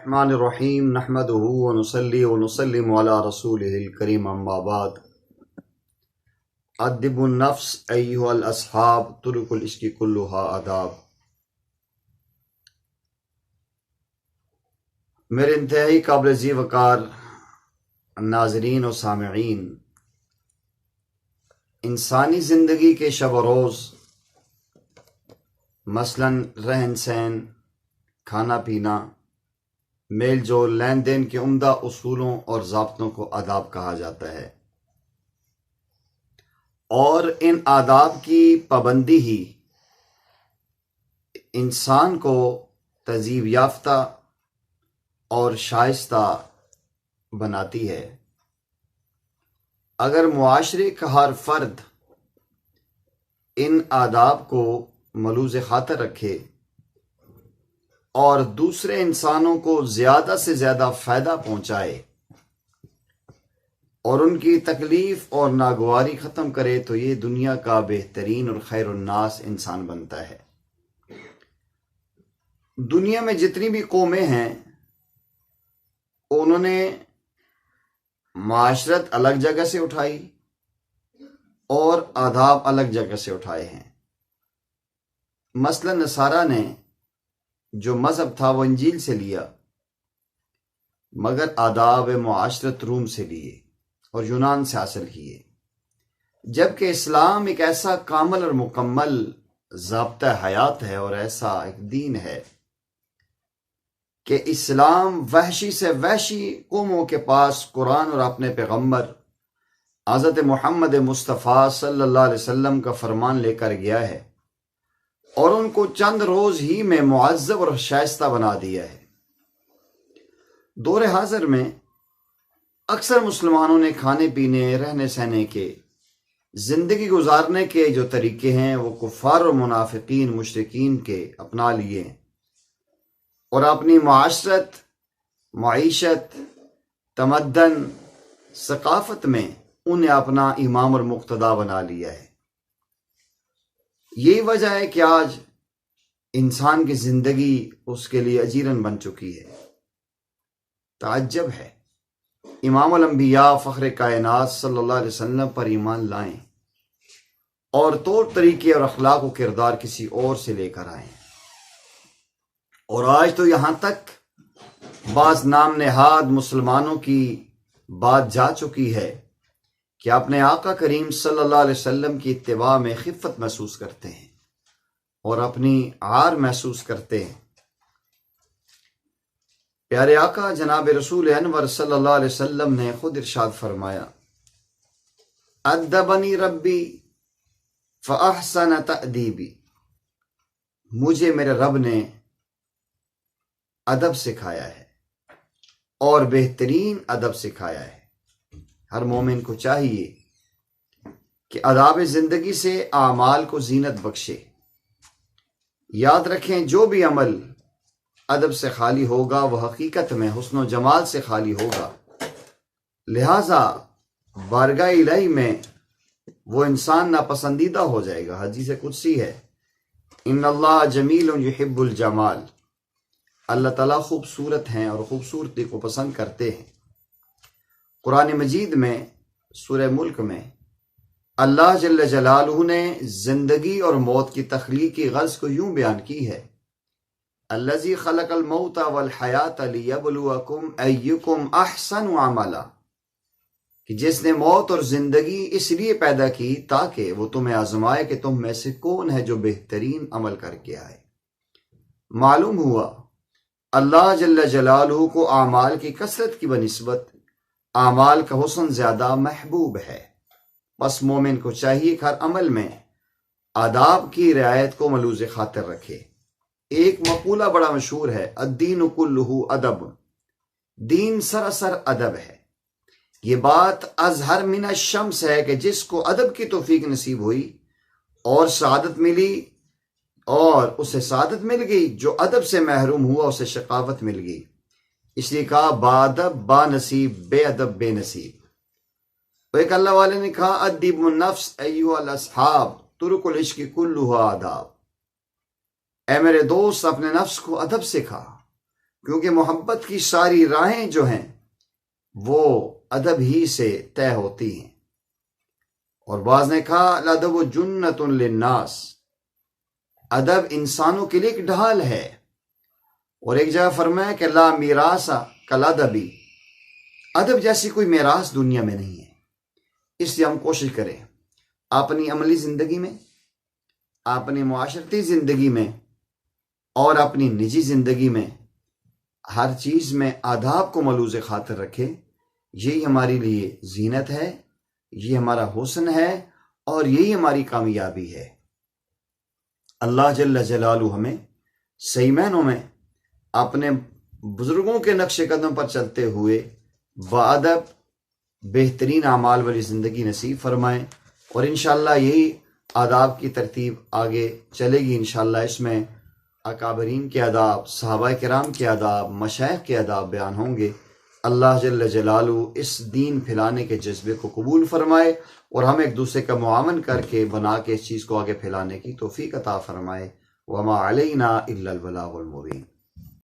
الرحمن الرحیم نحمده ونصلی ونسلم علی رسوله الکریم اما بعد ادب النفس ایها الاصحاب طرق العشق کلها آداب۔ میرے انتہائی قابل ذی وقار ناظرین و سامعین، انسانی زندگی کے شب و روز مثلاً رہن سہن، کھانا پینا، میل جول، لین دین کے عمدہ اصولوں اور ضابطوں کو آداب کہا جاتا ہے، اور ان آداب کی پابندی ہی انسان کو تہذیب یافتہ اور شائستہ بناتی ہے۔ اگر معاشرے کا ہر فرد ان آداب کو ملوز خاطر رکھے اور دوسرے انسانوں کو زیادہ سے زیادہ فائدہ پہنچائے اور ان کی تکلیف اور ناگواری ختم کرے تو یہ دنیا کا بہترین اور خیر الناس انسان بنتا ہے۔ دنیا میں جتنی بھی قومیں ہیں انہوں نے معاشرت الگ جگہ سے اٹھائی اور آداب الگ جگہ سے اٹھائے ہیں۔ مثلا نصارہ نے جو مذہب تھا وہ انجیل سے لیا، مگر آداب معاشرت روم سے لیے اور یونان سے حاصل کیے، جبکہ اسلام ایک ایسا کامل اور مکمل ضابطہ حیات ہے اور ایسا ایک دین ہے کہ اسلام وحشی سے وحشی قوموں کے پاس قرآن اور اپنے پیغمبر حضرت محمد مصطفیٰ صلی اللہ علیہ وسلم کا فرمان لے کر گیا ہے اور ان کو چند روز ہی میں معذب اور شائستہ بنا دیا ہے۔ دور حاضر میں اکثر مسلمانوں نے کھانے پینے، رہنے سہنے کے، زندگی گزارنے کے جو طریقے ہیں وہ کفار و منافقین مشرکین کے اپنا لیے اور اپنی معاشرت، معیشت، تمدن، ثقافت میں انہیں اپنا امام اور مقتدا بنا لیا ہے۔ یہی وجہ ہے کہ آج انسان کی زندگی اس کے لیے اجیرن بن چکی ہے۔ تعجب ہے، امام الانبیاء فخر کائنات صلی اللہ علیہ وسلم پر ایمان لائیں اور طور طریقے اور اخلاق و کردار کسی اور سے لے کر آئیں، اور آج تو یہاں تک بعض نام نہاد مسلمانوں کی بات جا چکی ہے کہ اپنے آقا کریم صلی اللہ علیہ وسلم کی اتباع میں خفت محسوس کرتے ہیں اور اپنی عار محسوس کرتے ہیں۔ پیارے آقا جناب رسول انور صلی اللہ علیہ وسلم نے خود ارشاد فرمایا، ادبنی ربی فاحسن تأدیبی، مجھے میرے رب نے ادب سکھایا ہے اور بہترین ادب سکھایا ہے۔ ہر مومن کو چاہیے کہ آداب زندگی سے اعمال کو زینت بخشے۔ یاد رکھیں، جو بھی عمل ادب سے خالی ہوگا وہ حقیقت میں حسن و جمال سے خالی ہوگا، لہذا بارگاہ الہی میں وہ انسان ناپسندیدہ ہو جائے گا۔ حدیث قدسی ہے، ان اللہ جمیل یحب الجمال، اللہ تعالیٰ خوبصورت ہیں اور خوبصورتی کو پسند کرتے ہیں۔ قرآن مجید میں سورہ ملک میں اللہ جل جلالہ نے زندگی اور موت کی تخلیقی غرض کو یوں بیان کی ہے، الذی خلق الموت والحیات لیبلوکم ایکم احسن عملا، کہ جس نے موت اور زندگی اس لیے پیدا کی تاکہ وہ تمہیں آزمائے کہ تم میں سے کون ہے جو بہترین عمل کر کے آئے۔ معلوم ہوا اللہ جل جلالہ کو اعمال کی کثرت کی بنسبت اعمال کا حسن زیادہ محبوب ہے۔ بس مومن کو چاہیے کہ ہر عمل میں آداب کی رعایت کو ملوز خاطر رکھے۔ ایک مقولہ بڑا مشہور ہے، الدین کلہ ادب، دین سراسر ادب ہے۔ یہ بات ازہر من الشمس ہے کہ جس کو ادب کی توفیق نصیب ہوئی اور سعادت ملی، اور اسے سعادت مل گئی، جو ادب سے محروم ہوا اسے شقاوت مل گئی۔ اس لیے کہا بادب با نصیب، بے ادب بے نصیب۔ تو ایک اللہ والے نے کہا ادب النفس ایھا الاصحاب طرق العشق کلھا آداب، اے میرے دوست اپنے نفس کو ادب سکھا، کیونکہ محبت کی ساری راہیں جو ہیں وہ ادب ہی سے طے ہوتی ہیں۔ اور بعض نے کہا الادب جنت للناس، ادب انسانوں کے لیے ایک ڈھال ہے۔ اور ایک جگہ فرمایا کہ لا میراث کالادبی، ادب جیسی کوئی میراث دنیا میں نہیں ہے۔ اس لیے ہم کوشش کریں اپنی عملی زندگی میں، اپنی معاشرتی زندگی میں اور اپنی نجی زندگی میں ہر چیز میں آداب کو ملوز خاطر رکھے۔ یہی ہمارے لیے زینت ہے، یہ ہمارا حسن ہے اور یہی ہماری کامیابی ہے۔ اللہ جل جلالہ ہمیں صحیح معنوں میں اپنے بزرگوں کے نقش قدم پر چلتے ہوئے بادب بہترین اعمال والی زندگی نصیب فرمائیں، اور انشاءاللہ یہی آداب کی ترتیب آگے چلے گی۔ انشاءاللہ اس میں اکابرین کے آداب، صحابہ کرام کے آداب، مشائخ کے آداب بیان ہوں گے۔ اللہ جل جلالہ اس دین پھیلانے کے جذبے کو قبول فرمائے اور ہم ایک دوسرے کا معاون کر کے بنا کے اس چیز کو آگے پھیلانے کی توفیق عطا فرمائے۔ وما علینا الا البلاغ المبین۔